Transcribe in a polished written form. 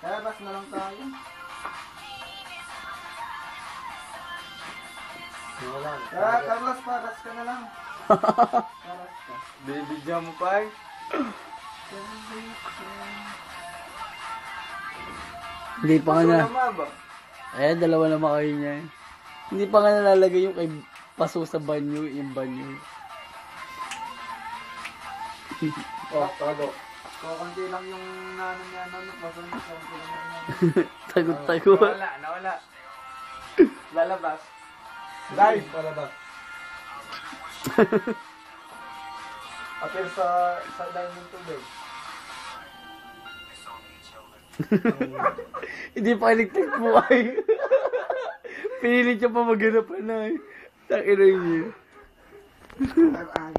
Lalabas na lang tayo. Carlos, paras ka na lang. Paras ka. Bibigyan mo pa eh. Hindi pa nga na. Tama ba? Dalawa naman kayo niya. Hindi pa nga nalalagay yung kay paso sa banyo, yung banyo. Tago. Konti lang yung nanong niya, pasunod sa konti lang yung Tagot-tago. Nawala. Lalabas. Dive, palabas. Apir sa diamond tubig. Hindi pa kaligtag po ay. Pinilit siya pa maghanap na eh. Takina niya. Ay,